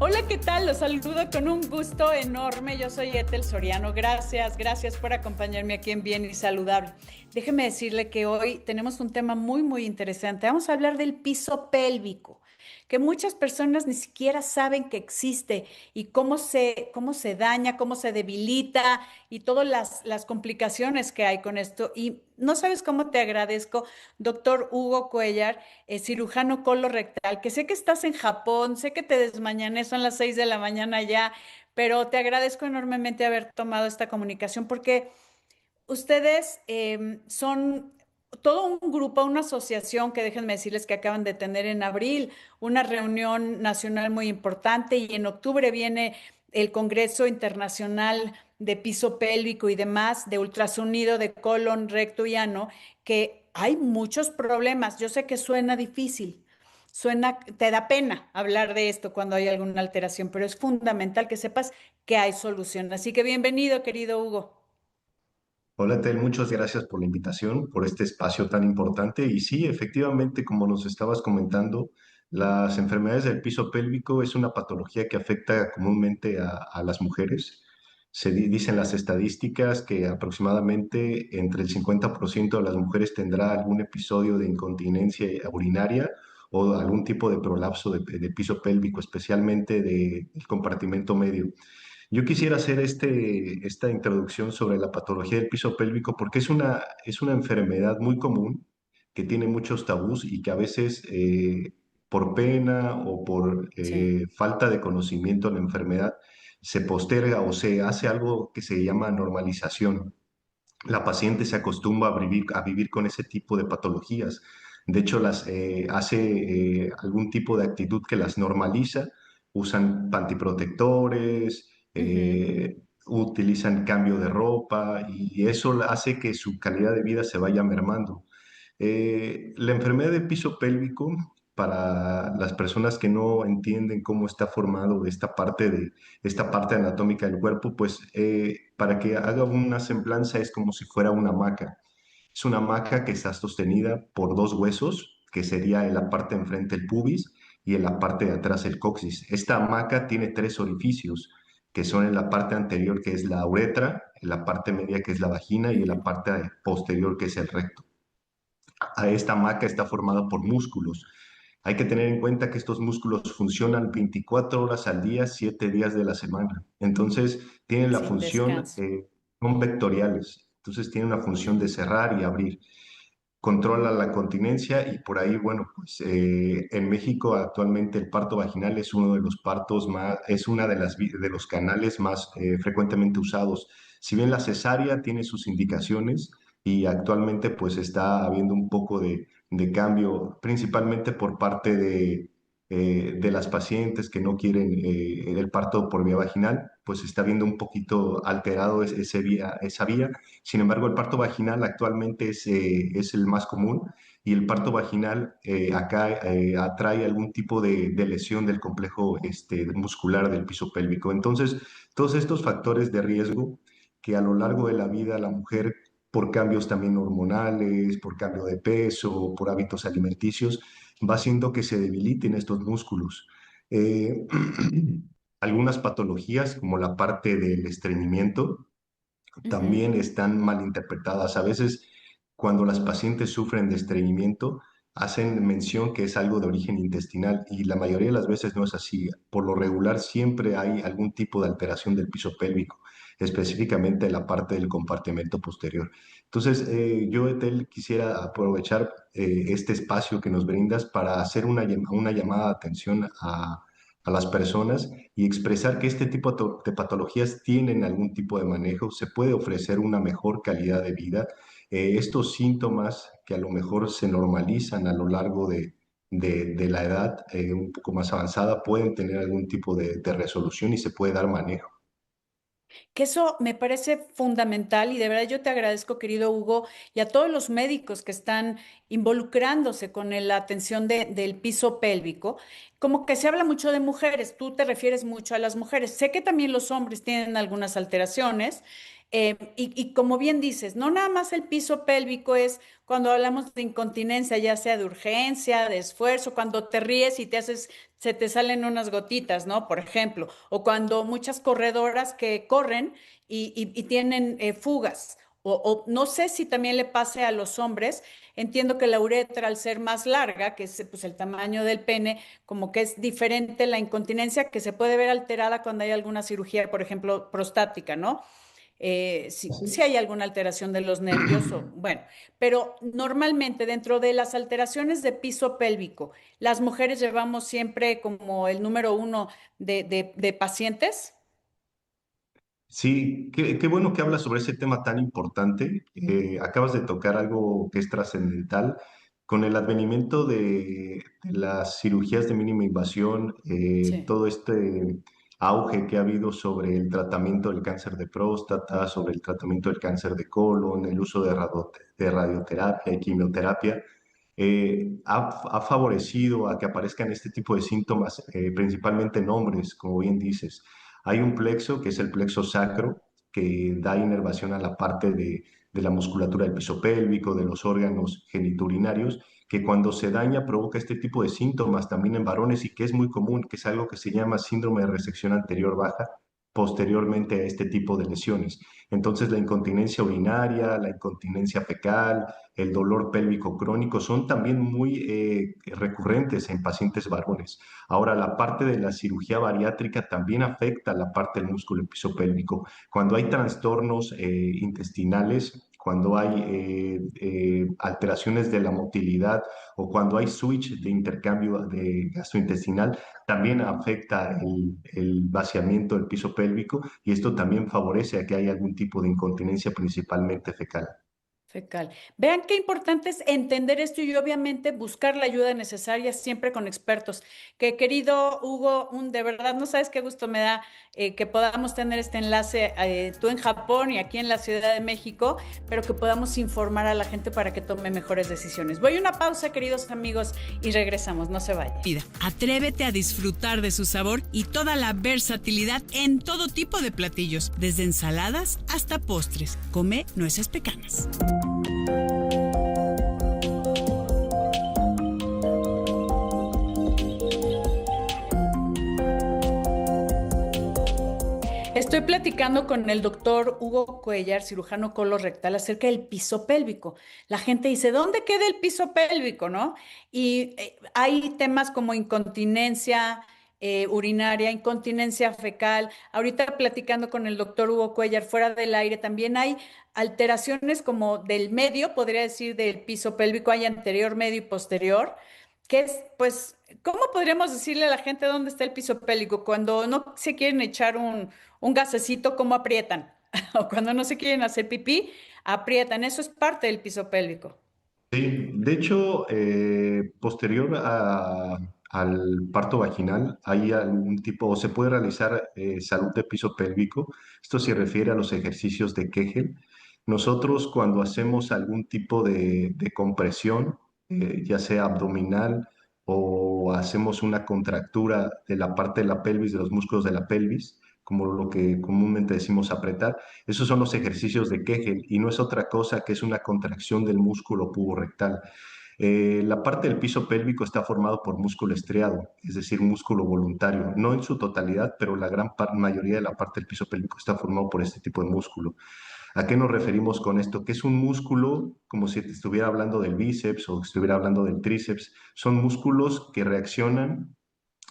Hola, ¿qué tal? Los saludo con un gusto enorme. Yo soy Ethel Soriano. Gracias por acompañarme aquí en Bien y Saludable. Déjeme decirle que hoy tenemos un tema muy interesante. Vamos a hablar del piso pélvico, que muchas personas ni siquiera saben que existe y cómo se daña, cómo se debilita y todas las complicaciones que hay con esto. Y no sabes cómo te agradezco, doctor Hugo Cuellar, cirujano colorectal, que sé que estás en Japón, sé que te desmañané, son las 6 de la mañana ya, pero te agradezco enormemente haber tomado esta comunicación porque ustedes son todo un grupo, una asociación que déjenme decirles que acaban de tener en abril una reunión nacional muy importante y en octubre viene el Congreso Internacional de Piso Pélvico y demás, de ultrasonido de colon, recto y ano, que hay muchos problemas. Yo sé que suena difícil, te da pena hablar de esto cuando hay alguna alteración, pero es fundamental que sepas que hay solución. Así que bienvenido, querido Hugo. Hola, Tel, muchas gracias por la invitación, por este espacio tan importante. Y sí, efectivamente, como nos estabas comentando, las enfermedades del piso pélvico es una patología que afecta comúnmente a las mujeres. Dicen las estadísticas que aproximadamente entre el 50% de las mujeres tendrá algún episodio de incontinencia urinaria o algún tipo de prolapso de piso pélvico, especialmente del compartimento medio. Yo quisiera hacer esta introducción sobre la patología del piso pélvico porque es una enfermedad muy común que tiene muchos tabús y que a veces por pena o por Sí. falta de conocimiento de la enfermedad se posterga o se hace algo que se llama normalización. La paciente se acostumbra a vivir con ese tipo de patologías. De hecho, hace algún tipo de actitud que las normaliza, usan pantiprotectores, Ujú. utilizan cambio de ropa y eso hace que su calidad de vida se vaya mermando. La enfermedad de piso pélvico, para las personas que no entienden cómo está formado esta parte anatómica del cuerpo, pues para que haga una semblanza es como si fuera una hamaca. Es una hamaca que está sostenida por dos huesos, que sería en la parte de enfrente el pubis y en la parte de atrás el coxis. Esta hamaca tiene tres orificios, que son en la parte anterior, que es la uretra, en la parte media, que es la vagina, y en la Ujú. parte posterior, que es el recto. A esta hamaca está formada por músculos. Hay que tener en cuenta que estos músculos funcionan 24 horas al día, 7 días de la semana. Entonces, tienen la Sin función, descanso. son vectoriales. Entonces, tienen una función de cerrar y abrir. Controla la continencia y por ahí, bueno, pues en México actualmente el parto vaginal es uno de los partos más, es una de los canales más frecuentemente usados. Si bien la cesárea tiene sus indicaciones y actualmente pues está habiendo un poco de cambio, principalmente por parte de las pacientes que no quieren el parto por vía vaginal, pues está viendo un poquito alterado esa vía. Sin embargo, el parto vaginal actualmente es el más común y el parto vaginal acá atrae algún tipo de lesión del complejo muscular del piso pélvico. Entonces, todos estos factores de riesgo que a lo largo de la vida la mujer, por cambios también hormonales, por cambio de peso, por hábitos alimenticios, va haciendo que se debiliten estos músculos. Eh, Algunas patologías, como la parte del estreñimiento, Ujú. también están mal interpretadas. A veces, cuando las pacientes sufren de estreñimiento, hacen mención que es algo de origen intestinal y la mayoría de las veces no es así. Por lo regular, siempre hay algún tipo de alteración del piso pélvico, específicamente en la parte del compartimento posterior. Entonces, yo, Etel, quisiera aprovechar este espacio que nos brindas para hacer una llamada de atención a las personas y expresar que este tipo de patologías tienen algún tipo de manejo, se puede ofrecer una mejor calidad de vida. Estos síntomas que a lo mejor se normalizan a lo largo de la edad un poco más avanzada pueden tener algún tipo de resolución y se puede dar manejo. Que eso me parece fundamental y de verdad yo te agradezco, querido Hugo, y a todos los médicos que están involucrándose con la atención del piso pélvico. Como que se habla mucho de mujeres, tú te refieres mucho a las mujeres. Sé que también los hombres tienen algunas alteraciones. Y como bien dices, no nada más el piso pélvico es cuando hablamos de incontinencia, ya sea de urgencia, de esfuerzo, cuando te ríes y te haces, se te salen unas gotitas, ¿no? Por ejemplo, o cuando muchas corredoras que corren y tienen fugas. O no sé si también le pase a los hombres. Entiendo que la uretra, al ser más larga, que es pues, el tamaño del pene, como que es diferente la incontinencia que se puede ver alterada cuando hay alguna cirugía, por ejemplo, prostática, ¿no? Si Sí. hay alguna alteración de los nervios, o, bueno, pero normalmente dentro de las alteraciones de piso pélvico, las mujeres llevamos siempre como el número uno de pacientes. Sí, qué bueno que hablas sobre ese tema tan importante. Acabas de tocar algo que es trascendental. Con el advenimiento de las cirugías de mínima invasión, Sí, todo este auge que ha habido sobre el tratamiento del cáncer de próstata, sobre el tratamiento del cáncer de colon, el uso de radioterapia y quimioterapia, ha favorecido a que aparezcan este tipo de síntomas, principalmente en hombres, como bien dices. Hay un plexo, que es el plexo sacro, que da inervación a la parte de la musculatura del piso pélvico, de los órganos geniturinarios, que cuando se daña provoca este tipo de síntomas también en varones y que es muy común, que es algo que se llama síndrome de resección anterior baja posteriormente a este tipo de lesiones. Entonces, la incontinencia urinaria, la incontinencia fecal, el dolor pélvico crónico son también muy recurrentes en pacientes varones. Ahora, la parte de la cirugía bariátrica también afecta la parte del músculo epizopélvico. Cuando hay trastornos intestinales, cuando hay alteraciones de la motilidad o cuando hay switch de intercambio de gastrointestinal, también afecta el vaciamiento del piso pélvico y esto también favorece a que haya algún tipo de incontinencia principalmente fecal. fecal. Vean qué importante es entender esto y obviamente buscar la ayuda necesaria siempre con expertos. Que querido Hugo, de verdad no sabes qué gusto me da que podamos tener este enlace, tú en Japón y aquí en la Ciudad de México, pero que podamos informar a la gente para que tome mejores decisiones. Voy a una pausa, queridos amigos, y regresamos, no se vayan. Atrévete a disfrutar de su sabor y toda la versatilidad en todo tipo de platillos, desde ensaladas hasta postres. Come nueces pecanas. Estoy platicando con el doctor Hugo Cuellar, cirujano colorectal, acerca del piso pélvico. La gente dice, ¿dónde queda el piso pélvico, no? Y hay temas como incontinencia urinaria, incontinencia fecal. Ahorita platicando con el doctor Hugo Cuellar fuera del aire, también hay alteraciones como del medio, podría decir, del piso pélvico, hay anterior, medio y posterior, que es, pues, ¿cómo podríamos decirle a la gente dónde está el piso pélvico? Cuando no se quieren echar un gasecito, ¿cómo aprietan? O cuando no se quieren hacer pipí, aprietan. Eso es parte del piso pélvico. Sí, de hecho, posterior al parto vaginal, hay algún tipo, o se puede realizar salud de piso pélvico. Esto se refiere a los ejercicios de Kegel. Nosotros cuando hacemos algún tipo de compresión, ya sea abdominal o hacemos una contractura de la parte de la pelvis, de los músculos de la pelvis, como lo que comúnmente decimos apretar, esos son los ejercicios de Kegel y no es otra cosa que es una contracción del músculo puborectal. La parte del piso pélvico está formado por músculo estriado, es decir, músculo voluntario, no en su totalidad, pero la gran mayoría de la parte del piso pélvico está formado por este tipo de músculo. ¿A qué nos referimos con esto? Que es un músculo, como si te estuviera hablando del bíceps o estuviera hablando del tríceps, son músculos que reaccionan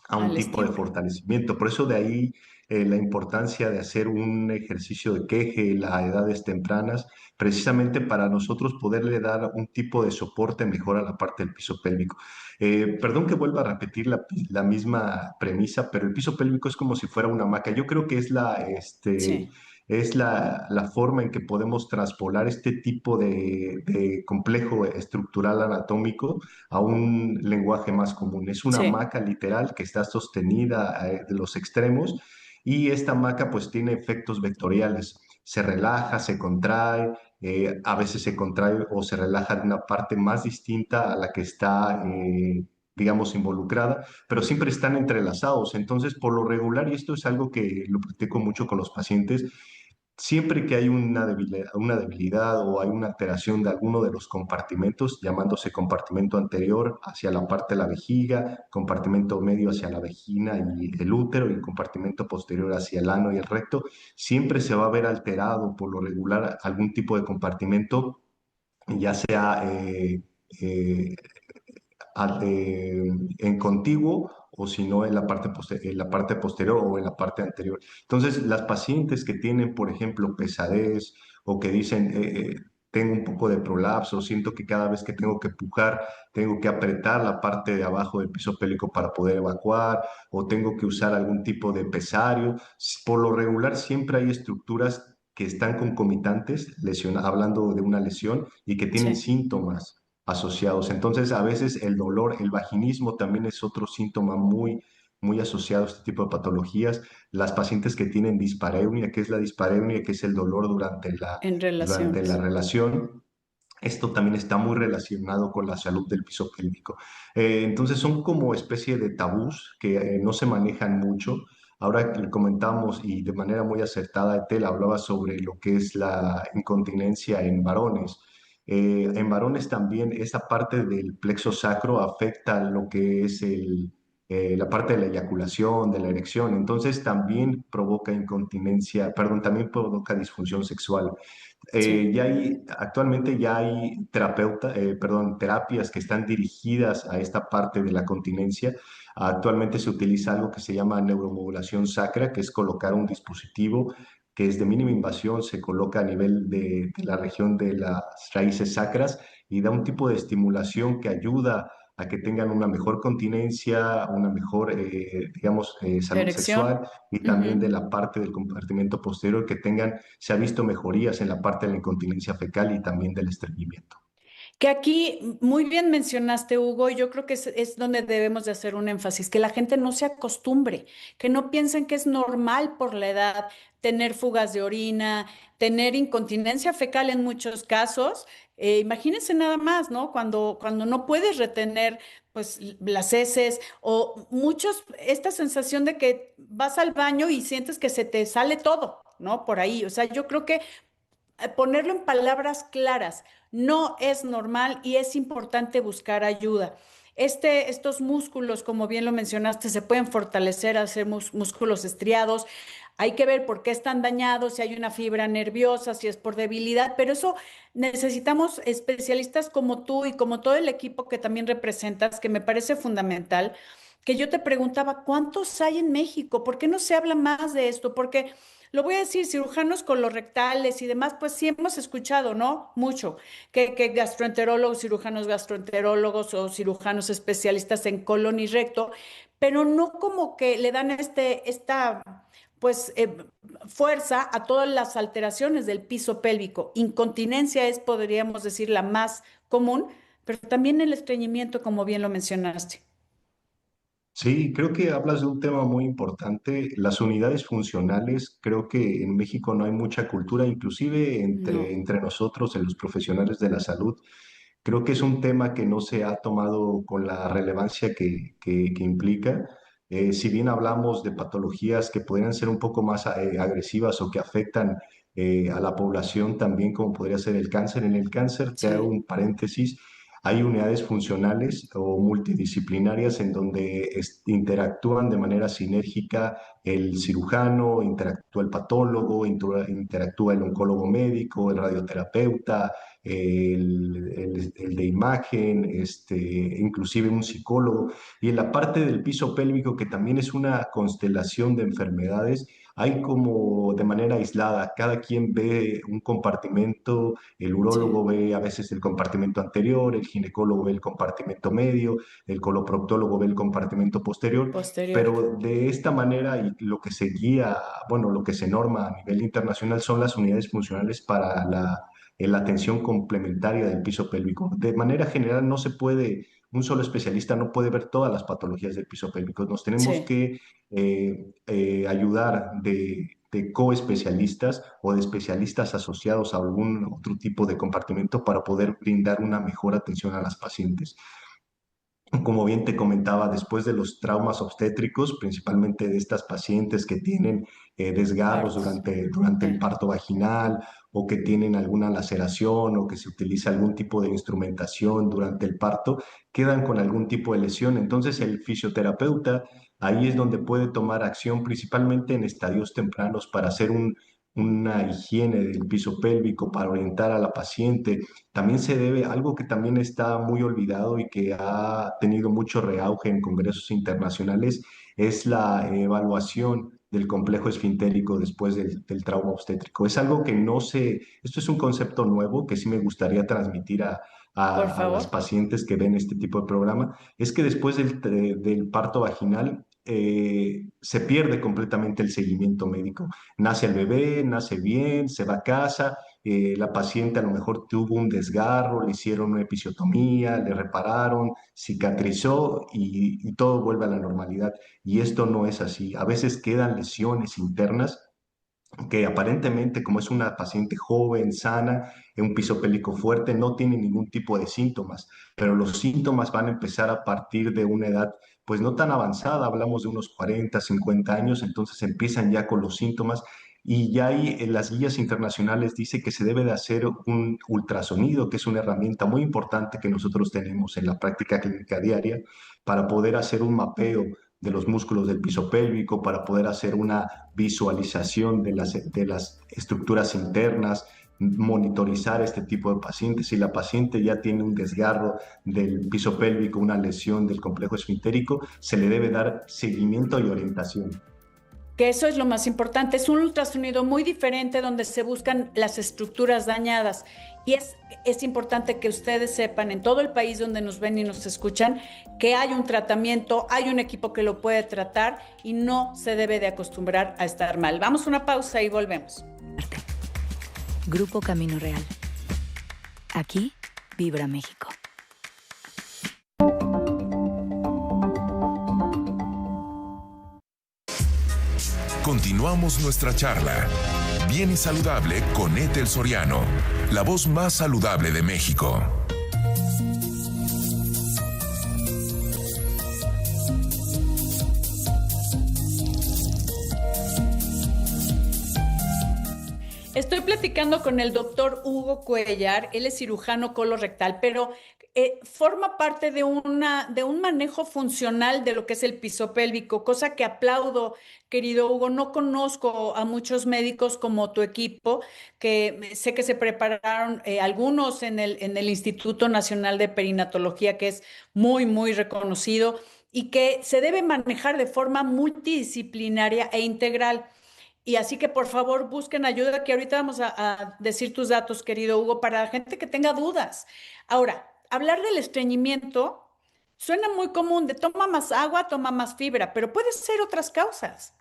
a un Al tipo de estímulo. fortalecimiento. Por eso de ahí la importancia de hacer un ejercicio de Kegel a edades tempranas, precisamente para nosotros poderle dar un tipo de soporte mejor a la parte del piso pélvico. Perdón que vuelva a repetir la misma premisa, pero el piso pélvico es como si fuera una hamaca. Yo creo que Sí, es la forma en que podemos traspolar este tipo de complejo estructural anatómico a un lenguaje más común. Es una sí, hamaca literal que está sostenida de los extremos y esta hamaca pues tiene efectos vectoriales. Se relaja, se contrae, a veces se contrae o se relaja de una parte más distinta a la que está, digamos, involucrada, pero siempre están entrelazados. Entonces, por lo regular, y esto es algo que lo platico mucho con los pacientes, Siempre que hay una debilidad o hay una alteración de alguno de los compartimentos, llamándose compartimento anterior hacia la parte de la vejiga, compartimento medio hacia la vagina y el útero y compartimento posterior hacia el ano y el recto, siempre se va a ver alterado por lo regular algún tipo de compartimento, ya sea eh, en contiguo o si no en la en la parte posterior o en la parte anterior. Entonces, las pacientes que tienen, por ejemplo, pesadez o que dicen, tengo un poco de prolapso, siento que cada vez que tengo que pujar, tengo que apretar la parte de abajo del piso pélvico para poder evacuar, o tengo que usar algún tipo de pesario. Por lo regular, siempre hay estructuras que están concomitantes, hablando de una lesión, y que tienen Sí. síntomas asociados. Entonces, a veces el dolor, el vaginismo también es otro síntoma muy asociado a este tipo de patologías. Las pacientes que tienen dispareunia, ¿qué es la dispareunia? Que es el dolor En durante la relaciones. relación. Esto también está muy relacionado con la salud del piso pélvico. Entonces son como especie de tabús que no se manejan mucho. Ahora que le comentamos y de manera muy acertada, Etel hablaba sobre lo que es la incontinencia en varones. En varones también esa parte del plexo sacro afecta lo que es la parte de la eyaculación, de la erección. Entonces también provoca incontinencia, perdón, también provoca disfunción sexual. Sí. Actualmente ya hay terapias que están dirigidas a esta parte de la continencia. Actualmente se utiliza algo que se llama neuromodulación sacra, que es colocar un dispositivo que es de mínima invasión, se coloca a nivel de la región de las raíces sacras y da un tipo de estimulación que ayuda a que tengan una mejor continencia, una mejor, digamos, salud Erección. sexual y también de Ujú. la parte del compartimento posterior que tengan, se ha visto mejorías en la parte de la incontinencia fecal y también del estreñimiento. Que aquí muy bien mencionaste, Hugo, y yo creo que es donde debemos de hacer un énfasis, que la gente no se acostumbre, que no piensen que es normal por la edad tener fugas de orina, tener incontinencia fecal en muchos casos. Imagínense nada más, ¿no? Cuando no puedes retener pues las heces o muchos, esta sensación de que vas al baño y sientes que se te sale todo, ¿no? Por ahí. O sea, yo creo que ponerlo en palabras claras. No es normal y es importante buscar ayuda. Estos músculos, como bien lo mencionaste, se pueden fortalecer, hacer músculos estriados. Hay que ver por qué están dañados, si hay una fibra nerviosa, si es por debilidad, pero eso necesitamos especialistas como tú y como todo el equipo que también representas, que me parece fundamental. Que yo te preguntaba, ¿cuántos hay en México? ¿Por qué no se habla más de esto? Porque lo voy a decir, cirujanos colorectales y demás, pues sí hemos escuchado, ¿no? Mucho, que gastroenterólogos, cirujanos gastroenterólogos o cirujanos especialistas en colon y recto, pero no como que le dan esta, pues, fuerza a todas las alteraciones del piso pélvico. Incontinencia es, podríamos decir, la más común, pero también el estreñimiento, como bien lo mencionaste. Sí, creo que hablas de un tema muy importante. Las unidades funcionales, creo que en México no hay mucha cultura, inclusive No, entre nosotros, en los profesionales de la salud. Creo que es un tema que no se ha tomado con la relevancia que implica. Si bien hablamos de patologías que podrían ser un poco más agresivas o que afectan a la población también, como podría ser el cáncer. En el cáncer, te hago sí, un paréntesis, hay unidades funcionales o multidisciplinarias en donde interactúan de manera sinérgica el cirujano, interactúa el patólogo, interactúa el oncólogo médico, el radioterapeuta, el de imagen, inclusive un psicólogo. Y en la parte del piso pélvico, que también es una constelación de enfermedades, hay como de manera aislada, cada quien ve un compartimento, el sí, urólogo ve a veces el compartimento anterior, el ginecólogo ve el compartimento medio, el coloproctólogo ve el compartimento posterior, posterior. pero de esta manera y lo que se guía, bueno, lo que se norma a nivel internacional son las unidades funcionales para la atención complementaria del piso pélvico. De manera general no se puede, un solo especialista no puede ver todas las patologías del piso pélvico. Nos tenemos Sí. que ayudar de coespecialistas o de especialistas asociados a algún otro tipo de compartimento para poder brindar una mejor atención a las pacientes. Como bien te comentaba, después de los traumas obstétricos, principalmente de estas pacientes que tienen desgarros Partos. durante el Sí. parto vaginal o que tienen alguna laceración o que se utiliza algún tipo de instrumentación durante el parto, quedan con algún tipo de lesión. Entonces el fisioterapeuta ahí es donde puede tomar acción principalmente en estadios tempranos para hacer una higiene del piso pélvico, para orientar a la paciente. También se debe, algo que también está muy olvidado y que ha tenido mucho reauge en congresos internacionales, es la evaluación del complejo esfintérico después del trauma obstétrico. Es algo que no se, esto es un concepto nuevo que sí me gustaría transmitir Por a las favor. pacientes que ven este tipo de programa, es que después del parto vaginal se pierde completamente el seguimiento médico. Nace el bebé, nace bien, se va a casa, la paciente a lo mejor tuvo un desgarro, le hicieron una episiotomía, le repararon, cicatrizó y todo vuelve a la normalidad. Y esto no es así. A veces quedan lesiones internas que aparentemente, como es una paciente joven, sana, en un piso pélvico fuerte, no tiene ningún tipo de síntomas, pero los síntomas van a empezar a partir de una edad, pues no tan avanzada, hablamos de unos 40, 50 años, entonces empiezan ya con los síntomas y ya ahí en las guías internacionales dice que se debe de hacer un ultrasonido, que es una herramienta muy importante que nosotros tenemos en la práctica clínica diaria para poder hacer un mapeo de los músculos del piso pélvico, para poder hacer una visualización de las estructuras internas, monitorizar este tipo de pacientes. Si la paciente ya tiene un desgarro del piso pélvico, una lesión del complejo esfintérico, se le debe dar seguimiento y orientación. Que eso es lo más importante. Es un ultrasonido muy diferente donde se buscan las estructuras dañadas. Y es importante que ustedes sepan en todo el país donde nos ven y nos escuchan que hay un tratamiento, hay un equipo que lo puede tratar y no se debe de acostumbrar a estar mal. Vamos a una pausa y volvemos. Grupo Camino Real. Aquí vibra México. Continuamos nuestra charla. Bien y saludable con Ethel Soriano, la voz más saludable de México. Estoy platicando con el doctor Hugo Cuellar, él es cirujano colorectal, pero forma parte de un manejo funcional de lo que es el piso pélvico, cosa que aplaudo, querido Hugo. No conozco a muchos médicos como tu equipo, que sé que se prepararon algunos en el Instituto Nacional de Perinatología, que es muy, muy reconocido y que se debe manejar de forma multidisciplinaria e integral. Y así que por favor busquen ayuda, que ahorita vamos a decir tus datos, querido Hugo, para la gente que tenga dudas. Ahora, hablar del estreñimiento suena muy común, de toma más agua, toma más fibra, pero puede ser otras causas.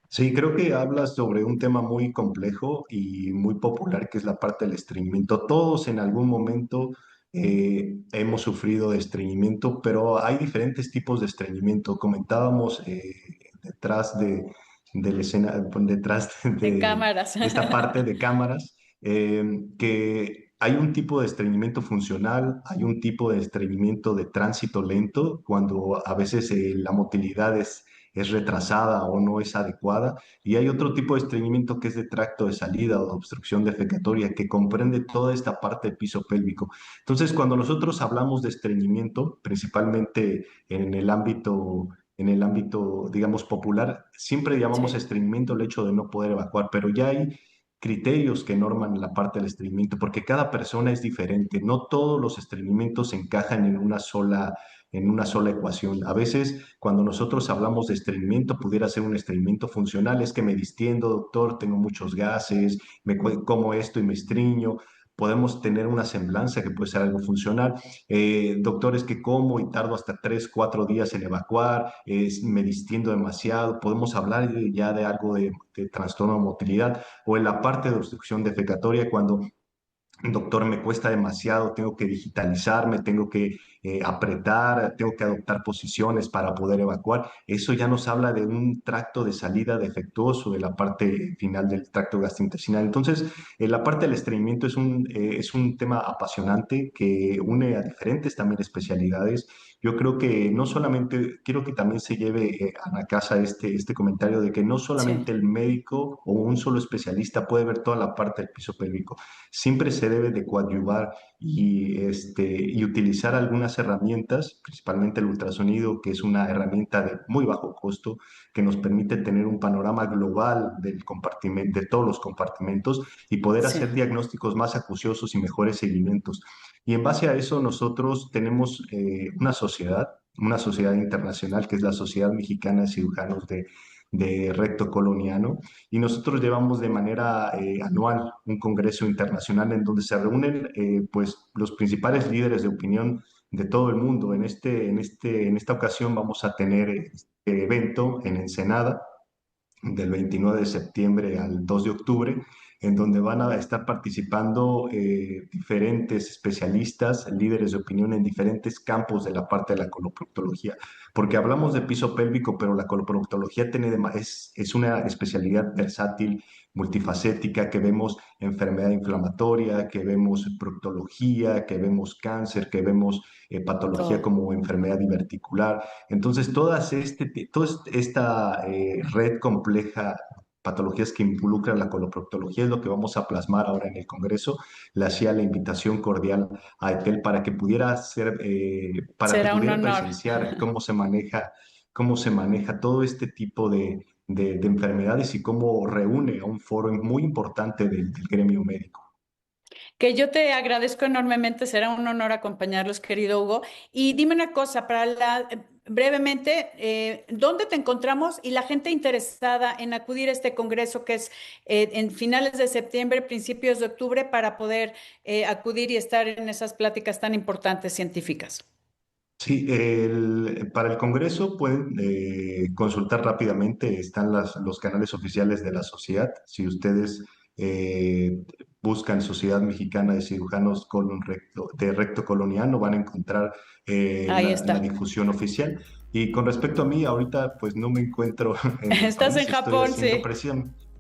Sí, creo que hablas sobre un tema muy complejo y muy popular, que es la parte del estreñimiento. Todos en algún momento hemos sufrido de estreñimiento, pero hay diferentes tipos de estreñimiento. Comentábamos detrás de la escena, detrás En cámaras. de esta parte de cámaras, que hay un tipo de estreñimiento funcional, hay un tipo de estreñimiento de tránsito lento, cuando a veces la motilidad es retrasada o no es adecuada. Y hay otro tipo de estreñimiento que es de tracto de salida o de obstrucción defecatoria, que comprende toda esta parte del piso pélvico. Entonces, cuando nosotros hablamos de estreñimiento, principalmente en el ámbito, digamos, popular, siempre llamamos Sí. estreñimiento el hecho de no poder evacuar, pero ya hay criterios que norman la parte del estreñimiento, porque cada persona es diferente. No todos los estreñimientos encajan en una sola ecuación. A veces, cuando nosotros hablamos de estreñimiento, pudiera ser un estreñimiento funcional, es que me distiendo, doctor, tengo muchos gases, como esto y me estriño. Podemos tener una semblanza que puede ser algo funcional. Doctores que como y tardo hasta 3, 4 días en evacuar, me distiendo demasiado. Podemos hablar ya de algo de trastorno de motilidad o en la parte de obstrucción defecatoria cuando doctor, me cuesta demasiado, tengo que digitalizarme, tengo que apretar, tengo que adoptar posiciones para poder evacuar. Eso ya nos habla de un tracto de salida defectuoso de la parte final del tracto gastrointestinal. Entonces, la parte del estreñimiento es un tema apasionante que une a diferentes también especialidades. Yo creo que no solamente, quiero que también se lleve a la casa este comentario de que no Sí, solamente el médico o un solo especialista puede ver toda la parte del piso pélvico. Siempre se debe de coadyuvar y utilizar algunas herramientas, principalmente el ultrasonido, que es una herramienta de muy bajo costo, que nos permite tener un panorama global del compartimento, de todos los compartimentos y poder hacer sí, diagnósticos más acuciosos y mejores seguimientos. Y en base a eso nosotros tenemos una sociedad internacional que es la Sociedad Mexicana de Cirujanos de Recto Coloniano, y nosotros llevamos de manera anual un congreso internacional en donde se reúnen pues los principales líderes de opinión de todo el mundo. En esta ocasión vamos a tener este evento en Ensenada del 29 de septiembre al 2 de octubre, en donde van a estar participando diferentes especialistas, líderes de opinión en diferentes campos de la parte de la coloproctología, porque hablamos de piso pélvico, pero la coloproctología es una especialidad versátil, multifacética, que vemos enfermedad inflamatoria, que vemos proctología, que vemos cáncer, que vemos patología todo. como enfermedad diverticular. Entonces, toda esta red compleja, patologías que involucran la coloproctología, es lo que vamos a plasmar ahora en el Congreso. Le hacía la invitación cordial a Etel para que pudiera para que Será un pudiera honor. presenciar cómo se maneja todo este tipo de enfermedades y cómo reúne a un foro muy importante del gremio médico. Que yo te agradezco enormemente, será un honor acompañarlos, querido Hugo. Y dime una cosa, brevemente, ¿dónde te encontramos y la gente interesada en acudir a este congreso que es en finales de septiembre, principios de octubre, para poder acudir y estar en esas pláticas tan importantes científicas? Sí, para el Congreso pueden consultar rápidamente, están los canales oficiales de la sociedad. Si ustedes eh, buscan Sociedad Mexicana de Cirujanos de Recto Coloniano, van a encontrar Ahí la está. difusión oficial. Y con respecto a mí, ahorita pues no me encuentro en el Estás en país, Japón, sí.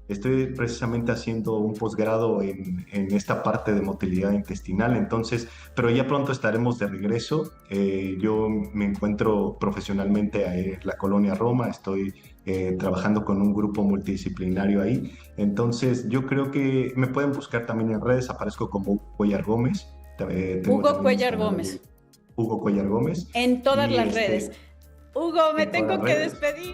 estoy precisamente haciendo un posgrado en esta parte de motilidad intestinal, entonces, pero ya pronto estaremos de regreso. Yo me encuentro profesionalmente en la colonia Roma, estoy trabajando con un grupo multidisciplinario ahí, entonces yo creo que me pueden buscar también en redes, aparezco como Hugo Cuellar Gómez, tengo Hugo también mi Cuellar canal Gómez, de Hugo Cuellar Gómez, en todas y las redes. Hugo, me en todas las tengo que redes. despedir.